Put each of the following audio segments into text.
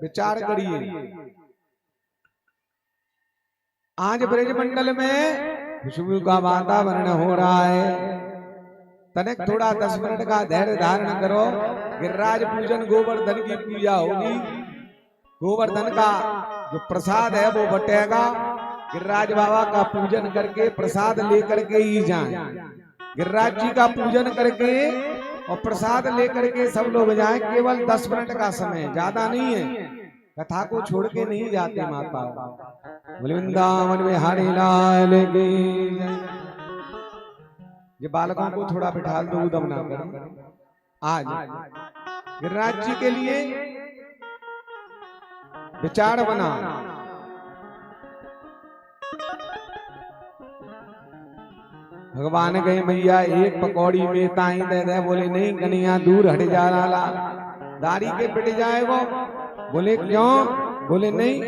विचार करिए। आज ब्रजमंडल में खुशबू का वातावरण हो रहा है। तनिक थोड़ा 10 मिनट का धैर्य धारण करो। गिरिराज पूजन गोवर्धन की पूजा होगी। गोवर्धन का जो प्रसाद है वो बटेगा। गिरिराज बाबा का पूजन करके प्रसाद लेकर के ही जाएं। गिरिराज जी का पूजन करके और प्रसाद लेकर के सब लोग जाएं। केवल 10 मिनट का समय, ज्यादा नहीं है। कथा को छोड़ के नहीं जाते माता। वृंदावन में हरि लाल की। ये बालकों को थोड़ा बिठा दो, उदम ना करें। आज गिरिराज जी के लिए विचार बना। भगवान गए मैया एक पकौड़ी में ताई दे दे। बोले नहीं कन्हैया दूर हट जा लाला, दाढ़ी के पिट जाएगो। बोले क्यों? बोले नहीं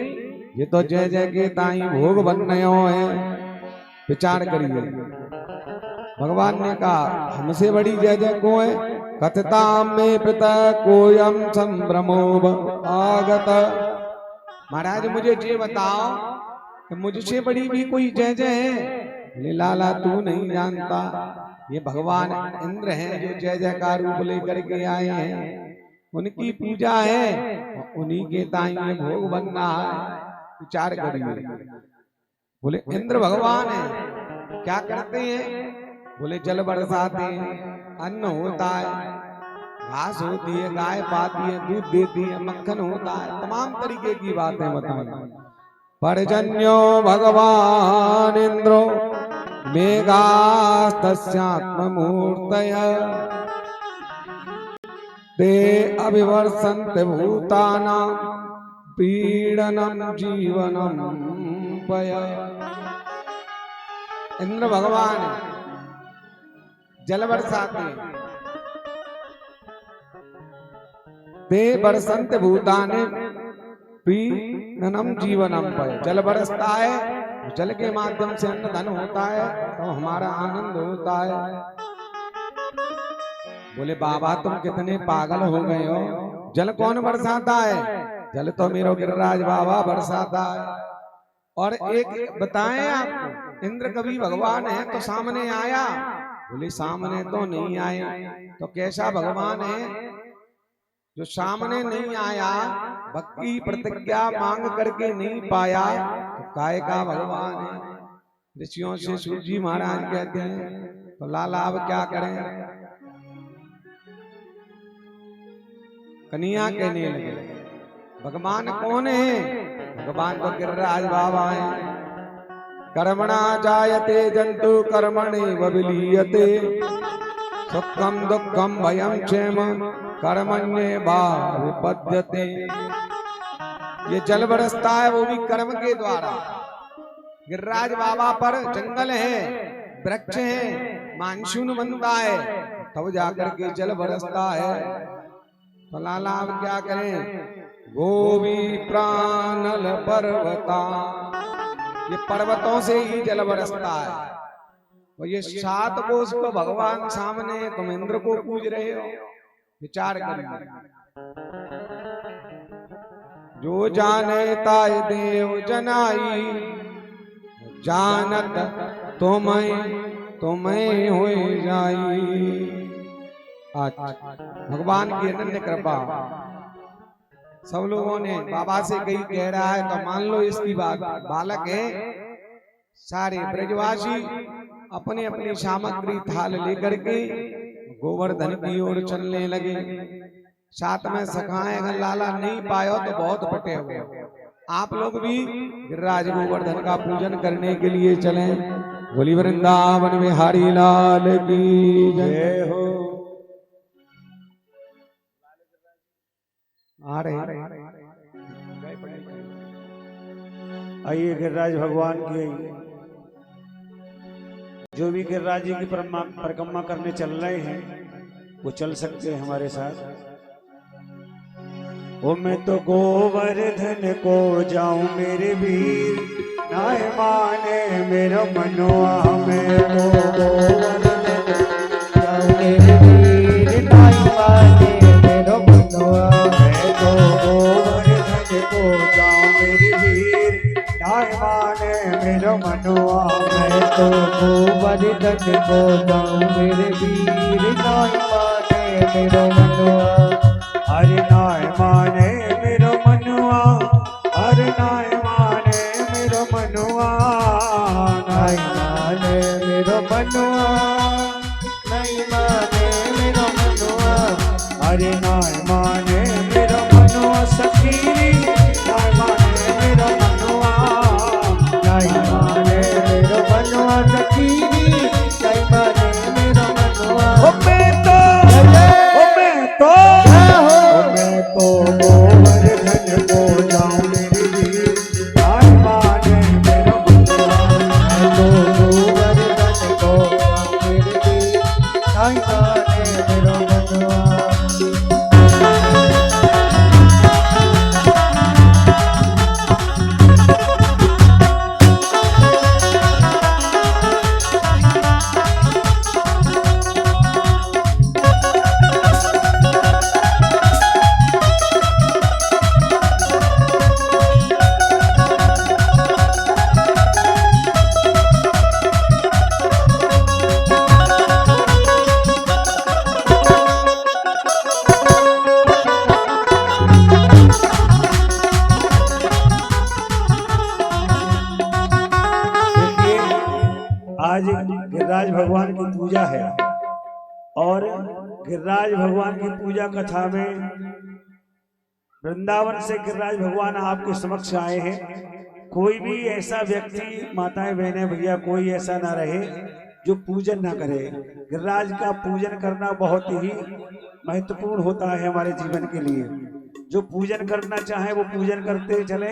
ये तो जय जय के ताई भोग बन रहे हैं। विचार करिए। भगवान ने कहा हमसे बड़ी जय जय को है? कथता में पिता कोयम संभ्रमो आगत। महाराज मुझे ये बताओ कि मुझसे बड़ी भी कोई जय जय है? लाला तू नहीं जानता, ये भगवान इंद्र हैं जो जय जयकार रूप लेकर के आए हैं। उनकी पूजा है, उन्हीं के ताई में भोग बनना है। विचार करिए। बोले इंद्र भगवान है, क्या करते हैं? बोले जल बरसाते हैं, अन्न होता है, घास होती है, गाय पाती है, दूध देती है, मक्खन होता है, तमाम तरीके की बातें बताई। पर्जन्यो भगवान इंद्रो मेघास्तस्यात्ममूर्तय ते अभिवर्षन्त भूतानां पीडनम जीवनम पय। इंद्र भगवान जल बरसाते, ते बरसंत भूतानि पीडनम जीवनम पय। जल बरसता है, जल के माध्यम से अन्न धन होता है तो हमारा आनंद होता है। बोले बाबा तुम कितने पागल हो गए हो, जल कौन बरसाता है? जल तो मेरा गिरिराज बाबा बरसाता है। और एक बताएं आपको, इंद्र कभी भगवान है तो सामने आया? बोले सामने तो नहीं आए। तो कैसा भगवान है जो सामने नहीं आया, भक्ति प्रतिज्ञा मांग करके नहीं पाया, तो काय का भगवान है? ऋषियों से सूर्य जी महाराज कहते हैं तो लाला अब क्या करें? कन्हैया कहने लगे भगवान कौन है? भगवान तो गिरिराज बाबा है। कर्मणा जायते जंतु कर्मणेव विलीयते, सुखम दुखम भयम क्षेम कर्मण्येवाभिपद्यते। ये जल बरसता है वो भी कर्म के द्वारा। गिरिराज बाबा पर जंगल है, वृक्ष है, मानसून बनता है, तब जाकर के जल बरसता है। तो लाला अब क्या करें? गोवी प्राणल पर्वता, ये पर्वतों से ही जल बरसता है। और ये 7 कोस को भगवान सामने, तुम इंद्र को पूज रहे हो। विचार करिए। जो जाने ताय देव जनाई, जानत तुम्हें हो जाई। आज भगवान की अनन्य कृपा सब लोगों ने बाबा से कही कह रहा है तो मान लो इसकी बात। बालक है, सारे ब्रजवासी अपने अपनी सामग्री थाल लेकर के गोवर्धन की ओर चलने लगे। साथ में सखाएं, अगर लाला नहीं पायो तो बहुत फटे हुए। आप लोग भी गिरिराज गोवर्धन का पूजन करने के लिए चलें। बोली वृंदावन में हरि लाल की जय हो। आ रहे आइए गिरिराज भगवान की, जो भी गिरिराज जी की परिक्रमा करने चल रहे हैं वो चल सकते हैं हमारे साथ। ओ मैं तो गोवर्धन को जाऊं मेरे वीर, नाय माने मेरा मनोआ। मैं तो गोवर्धन जाऊं मेरे वीर, नाय माने मेरा मनोआ। मैं तो गोवर्धन मेरा मनुआ। मैं तो गोवर्धन को जाऊं मेरे वीर नाय माने मेरो मनुआ। अरे नाय माने मेरो मनुआ, अरे नाय माने मेरो मनुआ। नाय माने मेरो मनुआ, नाय माने मेरो मनुआ। अरे नाय माने मेरो मनुआ सखी, नाय माने मेरो मनुआ। नाय माने मेरो मनुआ सखी, नाय माने मेरो मनुआ। ओ मैं तो गोवर्धन को जाऊं मेरी वीर, नाय माने मेरो मनुआ। मैं तो गोवर्धन को जाऊं मेरे वीर नाय माने मेरो मनुआ। आज गिरिराज भगवान की पूजा है और गिरिराज भगवान की पूजा कथा में वृंदावन से गिरिराज भगवान आपके समक्ष आए हैं। कोई भी ऐसा व्यक्ति, माताएं बहनें भैया, कोई ऐसा ना रहे जो पूजन ना करे। गिरिराज का पूजन करना बहुत ही महत्वपूर्ण होता है हमारे जीवन के लिए। जो पूजन करना चाहे वो पूजन करते चले,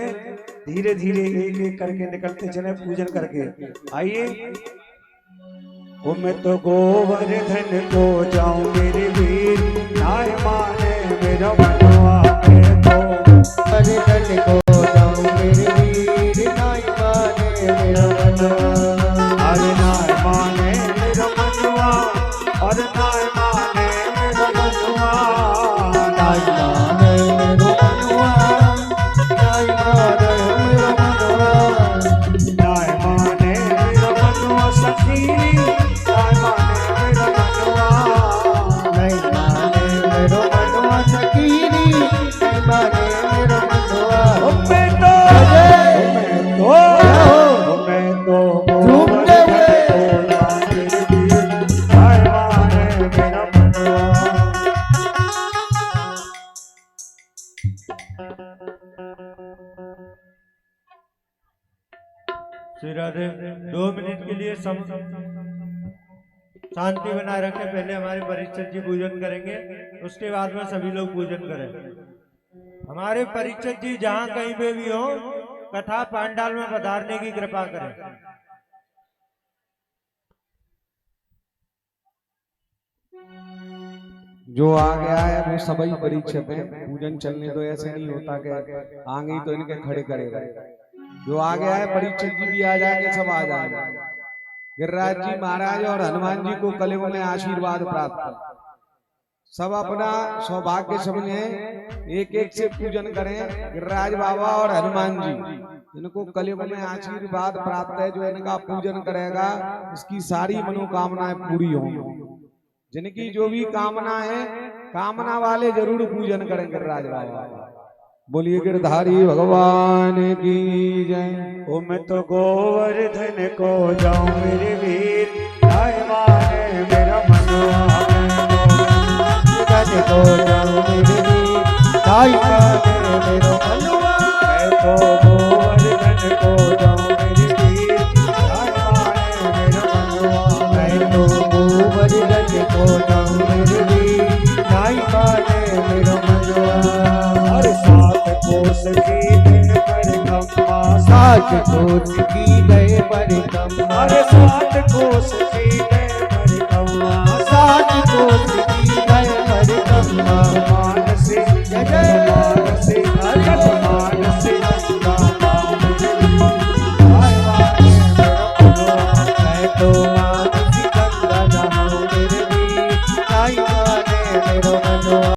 धीरे धीरे एक एक करके निकलते चले पूजन करके। आइए। ओ मैं तो गोवर्धन को जाऊं मेरे वीर, नाय माने मेरा मनुआ। मैं तो गोवर्धन को जाऊं मेरे वीर नाय माने मेरो मनुआ। अरे नाय माने मेरा मनुआ, अरे नाय माने मेरा मनुआ। नाय माने मेरो मनुआ, नाय माने मेरो मनुआ। नाय माने मेरा मनुआ सखी, नाय माने मेरा मनुआ। नाय माने मेरो मनुआ सखी, नाय माने मेरो मनुआ। ओ मैं तो गोवर्धन को जाऊं मेरे वीर, नाय माने मेरा मनुआ। श्री राधे 2 मिनट के लिए सब शांति बनाए रखें। पहले हमारे परीक्षक जी पूजन करेंगे, उसके बाद में सभी लोग पूजन करें। हमारे परीक्षक जी जहां कहीं पे भी हो, कथा पांडाल में पधारने की कृपा करें। जो आ गया है वो सभी परीक्षक हैं। पूजन चलने तो ऐसे नहीं होता कि आगे ही तो इनके खड़े करेगा। जो आ गया है परीक्षक जी भी आ जाएंगे, सब आ जाएंगे। गिरिराज जी महाराज और हनुमान जी को कलयुग में आशीर्वाद प्राप्त। सब अपना सौभाग्य समझे, एक एक से पूजन करें। गिरिराज बाबा और हनुमान जी, इनको कलयुग में आशीर्वाद प्राप्त है। जो इनका पूजन करेगा इसकी सारी मनोकामनाएं पूरी होंगी। जिनकी जो भी कामना है, कामना वाले जरूर पूजन करें गिरिराज बाबा। बोलिए गिरधारी भगवान की जय। ओ मैं तो गोवर्धन को जाऊं मेरे वीर, नाय माने मेरा मनुआ। गोवर्धन को जाऊं मेरे वीर नाय माने मेरो मनुआ। मैं तो गोवर्धन को जाऊं मेरे वीर, नाय माने मेरा मनुआ। मैं तो गोवर्धन को जाऊं मेरे वीर नाय माने मेरो मनुआ। हर सात कोस की दिन परिक्रमा, सात कोस की गए परिक्रमा। हर सात कोस की दिन परिक्रमा, सात कोस की गए परिक्रमा। मानसी जय मानसी, मानसी मैं तो मानसी गंगा नहाऊं मेरे वीर नाय माने मेरो मनुआ।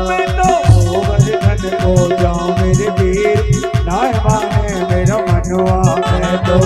मैं तो गोवर्धन को जाऊं मेरे वीर, नाय माने मेरा मनुआ। मैं तो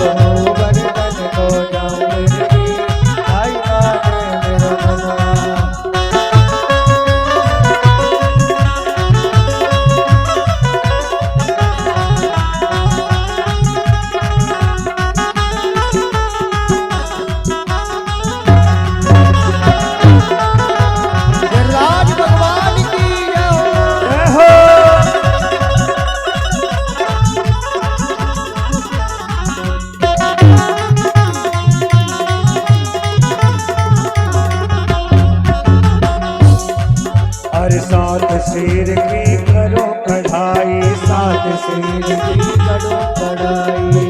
सात शेर की करो कढ़ाई,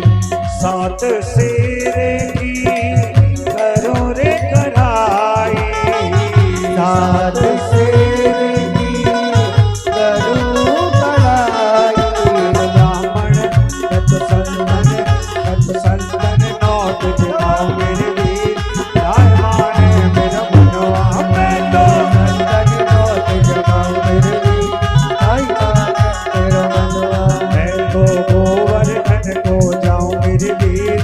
सात शेर की करो रे कढ़ाई, सात शेर की करो कढ़ाई। ब्राह्मण गत संतन नौत जगाओ मेरे वीर, राय माने मेरा मनवा। मैं तो संतन नौत जगाओ मेरे वीर, राय माने मेरा मनवा। मैं तो गोवर्धन को जाऊं मेरे वीर,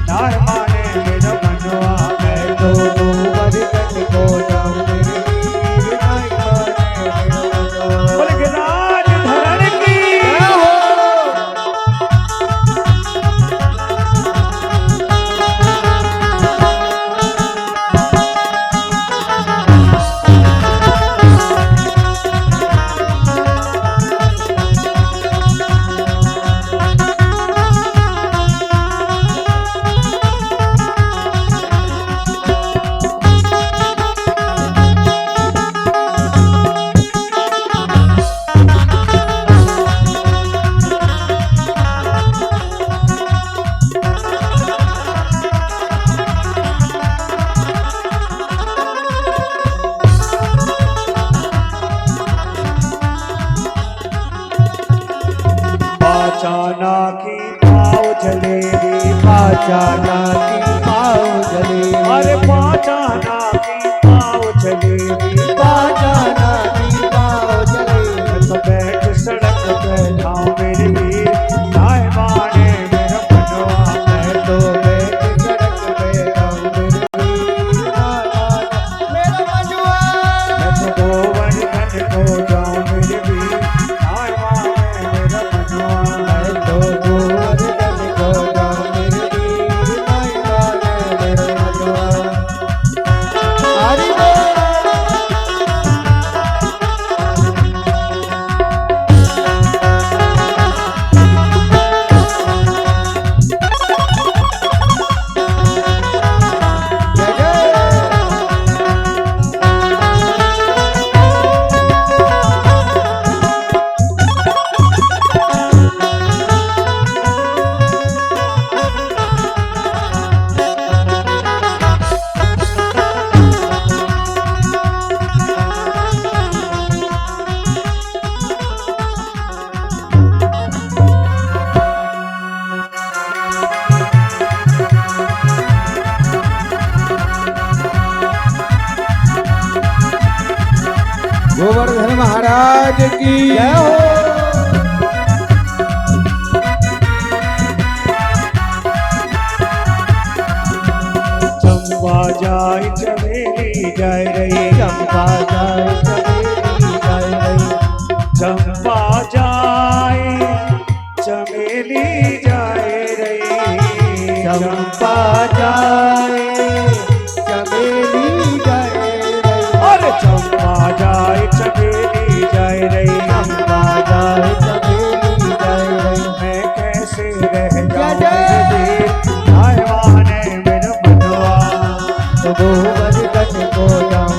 राय माने मेरा मनवा। मैं तो गोवर्धन को जाऊं मेरे वीर, राय माने मेरा मनवा। बोल गिरिराज धरण की जय हो। पाचाना की पाव जले रे, पाचाना की पाँव जले, अरे पाचाना की पाव जले रे, पाचाना की पाँव जले। तो बैठ सड़क पे जाऊं मेरे वीर, राय माने मेरा मनवा। मैं तो बैठ सड़क पे जाऊं मेरे वीर, राय माने मेरा मनवा। मैं तो गोवर्धन को जाऊं मेरे वीर, राय माने मेरा मनवा। मैं तो गोवर्धन को जाऊं मेरे वीर, राय माने मेरा मनवा। हरि बोल। जय जय। गोवर्धन महाराज की जय हो। चंपा जाए चमेली जाए रही, चंपा जाए चमेली जाए रही, चंपा जाए चमेली जाए रही, चंपा जाए चमेली जाए रही, अरे चंपा जाए चमेली जाए रही, चंपा जाए चमेली जाए रही। मैं कैसे रह जाऊं जय जय। मेरे वीर, राय माने मेरा मनवा। तो गोवर्धन को जाऊं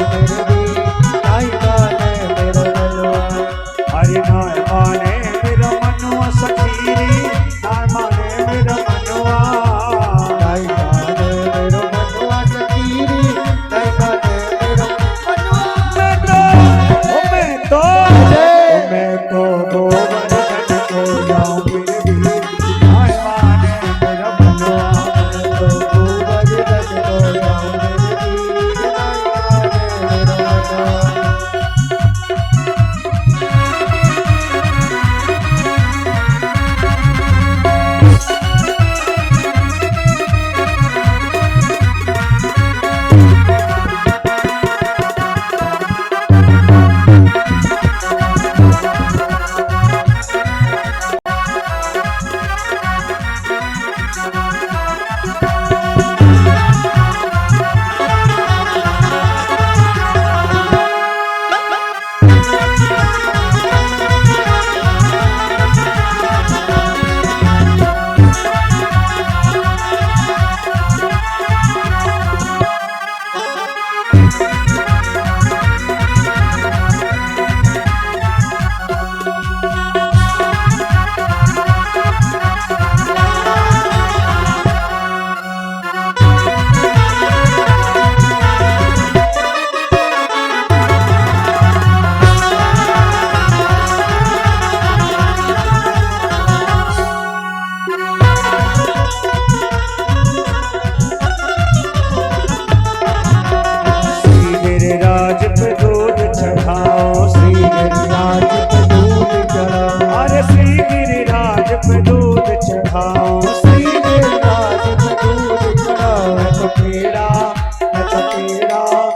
पे दूध चढ़ाओ, श्री गिरिराज पे दूध चढ़ाओ, मैं तो तेरा जय मैं तो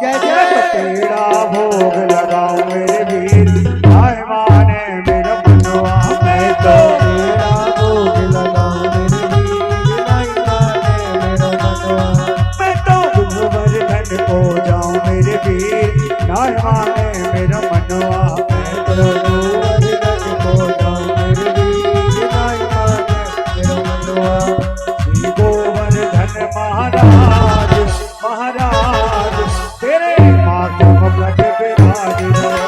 जय तेरा भोग लगाऊं मेरे वीर, आए माने मेरा मनवा। मैं तो तेरा भोग लगाऊं मेरे वीर, नाई माने मेरा मनवा। मैं तो गोवर्धन को जाऊं मेरे वीर, आए माने मेरा मनवा। मैं तो गोवर्धन को जाऊं मेरे वीर, नाई माने मेरा मनवा। श्री गोवर्धन महाराज महाराज तेरे माथे मुकुट विराज रहे।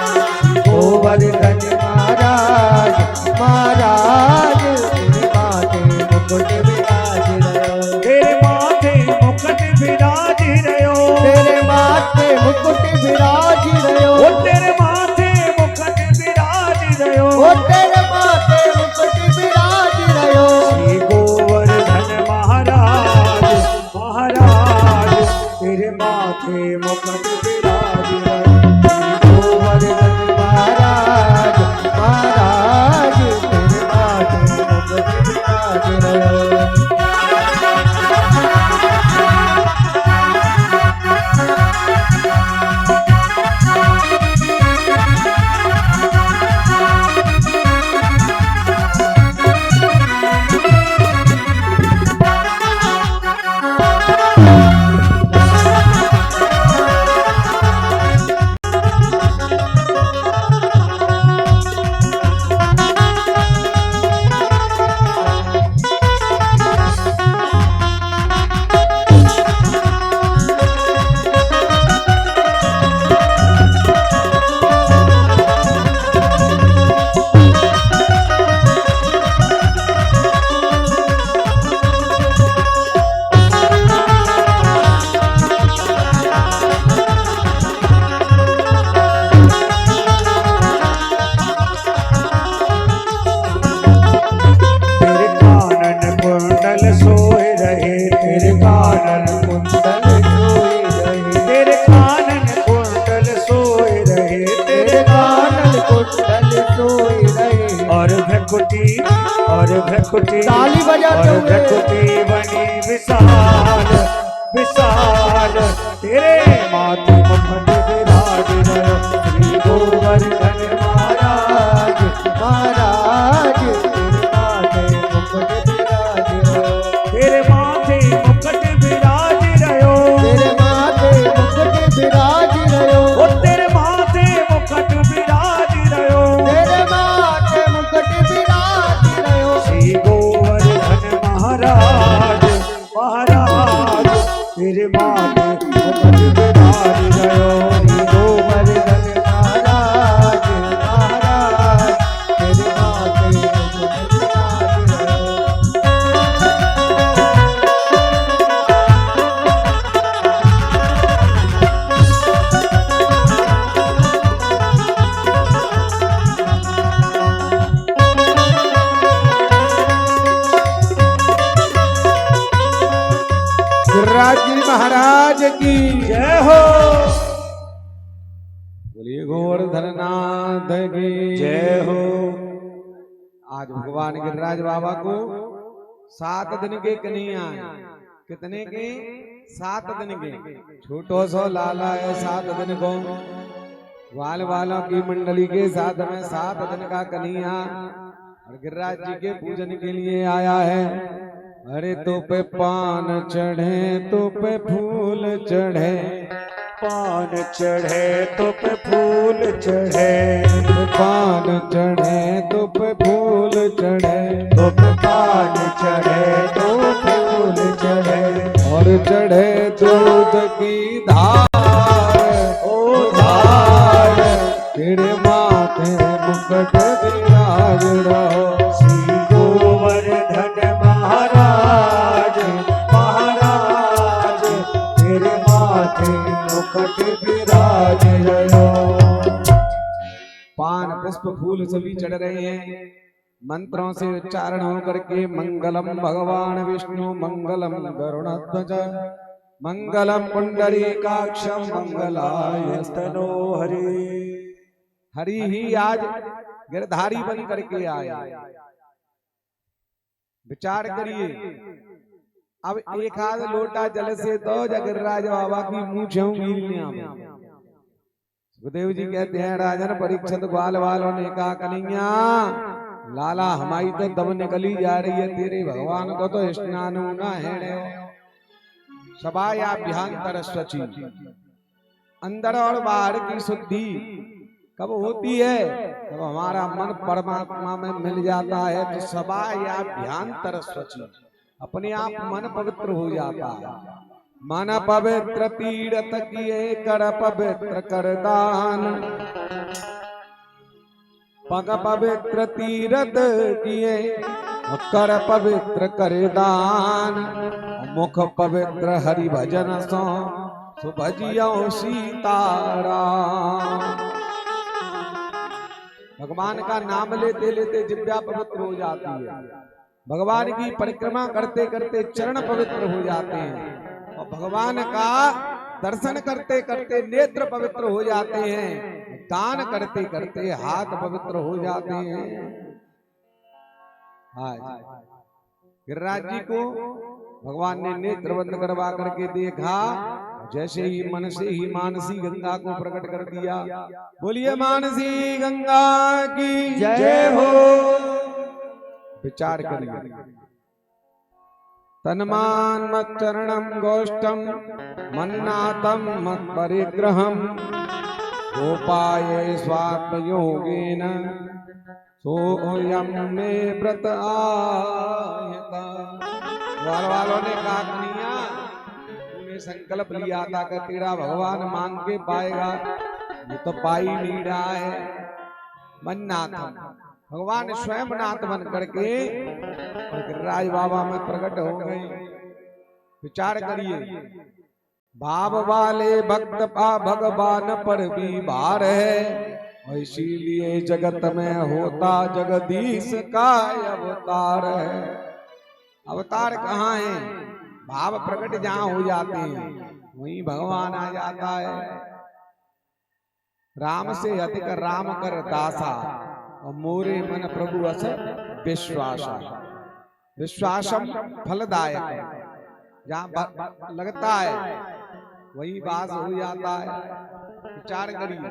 गोवर्धन महाराज महाराज तेरे माथे मुकुट विराज रहो, तेरे माथे मुकुट विराज रहो, तेरे माथे मुकुट विराज रहो, ओ तेरे माथे मुकुट विराज रहो। ओ तेरे माथे मुकुट विराज रहो। श्री गोवर्धन महाराज महाराज तेरे माथे मुकुट विराज रहो। श्री गोवर्धन महाराज महाराज तेरे माथे मुकुट विराज रहो। तेरे कानन कुंडल सोए रहे, तेरे कानन कुंडल सोए रहे, तेरे कानन कुंडल सोए रहे, तेरे तेरे कानन कुंडल सोए रहे। और भ्रकुटी ताली बजाते और हुए। भ्रकुटी बनी विशाल विशाल तेरे माथे मुकुट विराज रहो। श्री गोवर्धन महाराज महाराज तेरे माथे मुकुट विराज रहो, तेरे माथे मुकुट विराज रहो, तेरे माथे मुकुट विराज रहो, ओ तेरे माथे मुकुट विराज रहो। तेरे माथे मुकुट विराज रहो। श्री गोवर्धन महाराज महाराज तेरे माथे मुकुट विराज रहो। श्री गोवर्धन महाराज महाराज तेरे माथे मुकुट विराज रहो। गिरिराज जी महाराज की जय हो बोलिए गोवर्धन नाथ की जय हो। आज भगवान गिरिराज बाबा को 7 दिन के कन्हैया, कितने के 7 दिन के, छोटो सो लाला है 7 दिन को, वाल वालों की मंडली के साथ में 7 दिन का कन्हैया और गिरिराज जी के पूजन के लिए आया है। अरे तो पे पान चढ़े तो पे फूल चढ़े, पान चढ़े तो पे फूल चढ़े, पान चढ़े तो पे फूल चढ़े, तो पे पान चढ़े तो फूल चढ़े, और चढ़े दूध की धार, ओ धार तेरे माथे मुकुट विराज रहो। श्री गोवर्धन महाराज महाराज तेरे माथे मुकुट विराज रहो। पान पुष्प फूल सभी चढ़ रहे हैं, मंत्रों से उच्चारण होकर के मंगलम भगवान विष्णु मंगलम गरुड़ध्वज मंगलम पुंडरीकाक्षम मंगलाय स्तनो हरि। हरि ही आज गिरधारी बन करके आया। विचार करिए। अब एक हाथ लोटा जल से दो जगराज बाबा की मूंछ सुखदेव जी कहते हैं राजन परीक्षित ग्वाल वालों ने कहा कन्हैया लाला हमारी तो दम निकली जा रही है, तेरे भगवान को तो स्नान होना है। सभायाभ्यांतर स्वची, अंदर और बाहर की शुद्धि कब होती है? जब हमारा मन परमात्मा में मिल जाता है तो सभायाभ्यांतर स्वची, अपने आप मन पवित्र हो जाता है। मन पवित्र तीर्थ किए कर पवित्र कर दान, पग पवित्र तीर्थ किए कर पवित्र कर दान, मुख पवित्र हरि भजन सो सुभजियो सीताराम। भगवान का नाम लेते लेते जिह्वा पवित्र हो जाती है, भगवान की परिक्रमा करते करते चरण पवित्र हो जाते हैं, और भगवान का दर्शन करते करते नेत्र पवित्र हो जाते हैं, दान करते करते हाथ पवित्र हो जाते हैं। आज गिरिराज जी को भगवान ने नेत्र बंद करवा करके देखा, जैसे ही मन से ही मानसी गंगा को प्रकट कर दिया। बोलिए मानसी गंगा की जय हो। विचार करिए, तन्मान मत चरणम गोष्ठम मन्नातम मत परिग्रहम गोपाये स्वात्म योगेन सोयम में व्रत आयता। वालों ने कहा कन्हैया तूने संकल्प लिया था कि तेरा भगवान मांग के पाएगा, ये तो पा ही नहीं रहा है। मन्नाथम, भगवान स्वयं नाथ बन करके और गिरिराज बाबा में प्रकट हो गए। विचार करिए, भाव वाले भक्त पा भगवान पर भी भार है, और इसीलिए जगत में होता जगदीश का अवतार है। अवतार कहाँ है? भाव प्रकट जहाँ हो जाते हैं वहीं भगवान आ जाता है। राम से अधिक राम कर दासा, और मोरे मन प्रभु अस विश्वास। विश्वासम फलदायक, जहाँ लगता है वही बात हो जाता है। विचार करिए,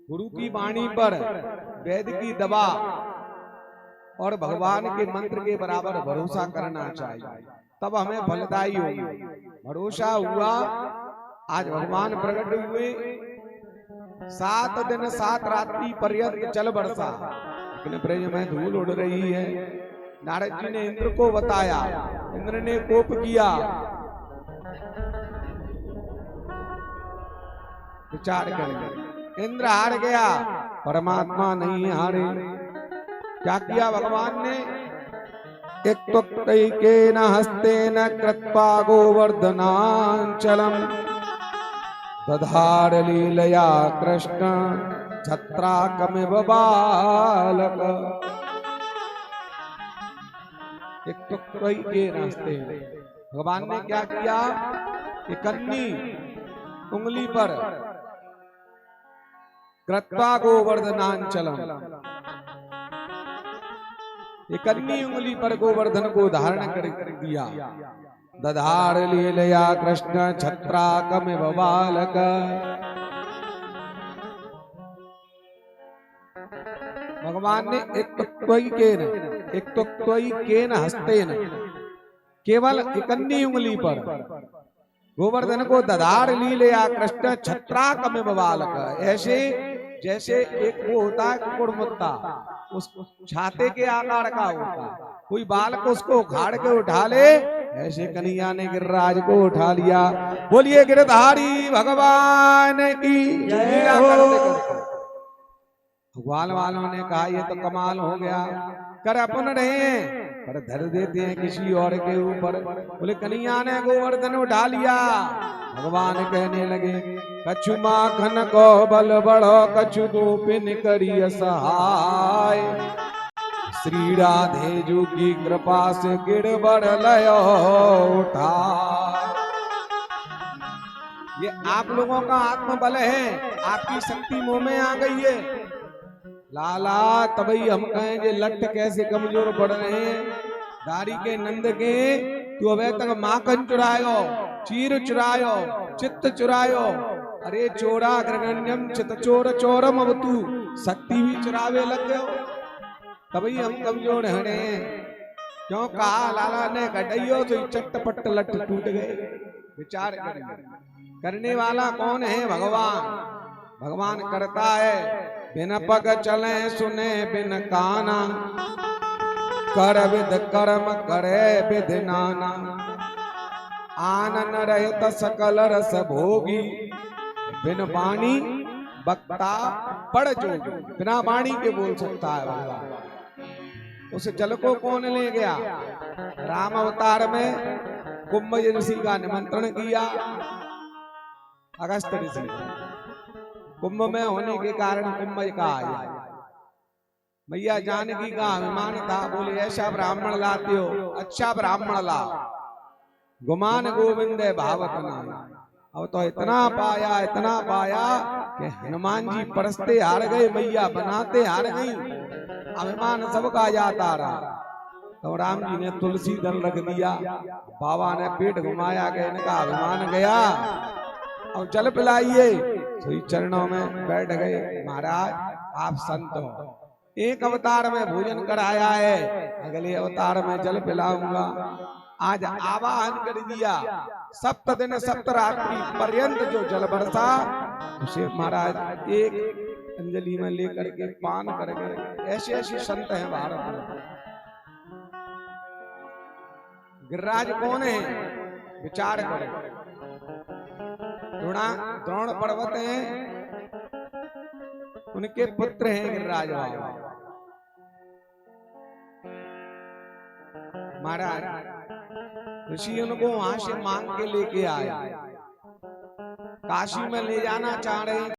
गुरु की वाणी पर वेद की दवा और भगवान के मंत्र के बराबर भरोसा करना चाहिए, तब हमें फलदायी होगी। भरोसा हुआ, आज भगवान प्रकट हुए, 7 दिन 7 रात्रि पर्यंत जल बरसा, लेकिन ब्रज में धूल उड़ रही है। नारद जी ने इंद्र को बताया, इंद्र ने कोप किया। विचार करेंगे, इंद्र हार गया, परमात्मा नहीं हारे। क्या किया भगवान ने? एक के न हस्ते न कृत्वा गोवर्धनांचलम दधार लीलया कृष्ण छत्राकमिव बालक। एक के रास्ते भगवान ने क्या किया? एक कन्नी उंगली पर कृत्वा गोवर्धनांचलम, एक कन्नी उंगली पर गोवर्धन को धारण कर दिया। दधार लीलया कृष्ण छत्राकमिव बालक। भगवान ने एक केन हस्तेन, केवल एकन्नी उंगली पर गोवर्धन को दधार लीलया कृष्ण छत्राकमिव बालक। ऐसे जैसे एक वो होता है कुकुड़मुत्ता, उस छाते के आकार का होता, कोई बालक उसको उखाड़ के उठा ले, ऐसे कन्हैया ने गिरिराज को उठा लिया। बोलिए गिरधारी भगवान की जय हो। भगवान वालों ने कहा ये तो कमाल हो गया, कर अपन रहे पर धर देते हैं किसी और के ऊपर। बोले कन्हैया ने गोवर्धन उठा लिया। भगवान कहने लगे कछु माखन को बल बढ़ो, कछु गोपिन करिय सहाय। श्री राधे जू की कृपा से गिरबड़ लयो उठा। ये आप लोगों का आत्मबल है, आपकी शक्ति मुंह में आ गई है। लाला तभी हम कहें जे लट कैसे कमजोर पड़ रहे हैं। दारी के नंद के तू अबे तक माखन चुरायो, चीर चुरायो, चित्त चुरायो। अरे चोरा ग्रगण्यम चित चोर चोरम, अब तू शक्ति भी चुरावे लग गयो। तभी हम कमजोर हड़े हैं। क्यों कहा लाला ने गडइयो तो चट्टपट लट टूट गए। विचार करने वाला कौन है? भगवान। भगवान करता है बिन पग चले सुने बिन काना, कर विद कर्म करे विध नाना। आनन रहित सकल रस भोगी, बिन वाणी वक्ता पड़ जोगी। बिना वाणी के बोल सकता है भगवान। उस जल को कौन ले गया? राम अवतार में कुंभ ऋषि का निमंत्रण किया। अगस्त ऋषि कुंभ में होने के कारण कुंभ का आया। मैया जानकी का अभिमान था, बोले ऐसा ब्राह्मण लाते हो, अच्छा ब्राह्मण ला। गुमान गोविंद भावत नाम। अब तो इतना पाया कि हनुमान जी परसते हार गए, मैया बनाते हार गई। अभिमान सबका जाता रहा। तो राम जी ने तुलसी दल रख दिया। बाबा ने पेट घुमाया कि इनका अभिमान गया, अब जल पिलाइए। तो चरणों में बैठ गए। महाराज आप संत हो, एक अवतार में भोजन कराया है, अगले अवतार में जल पिलाऊंगा। आज आवाहन कर दिया। सप्त दिन सप्त रात्रि पर्यंत जो जल बरसा, उसे महाराज एक अंजलि में लेकर के पान कर गए। ऐसे ऐसे संत हैं भारत में। गिरिराज कौन है? विचार करो। द्रोण पर्वत है, उनके पुत्र हैं गिरिराज बाबा। महाराज ऋषि उनको वहां से मांग के लेके आए, काशी में ले जाना चाह रहे।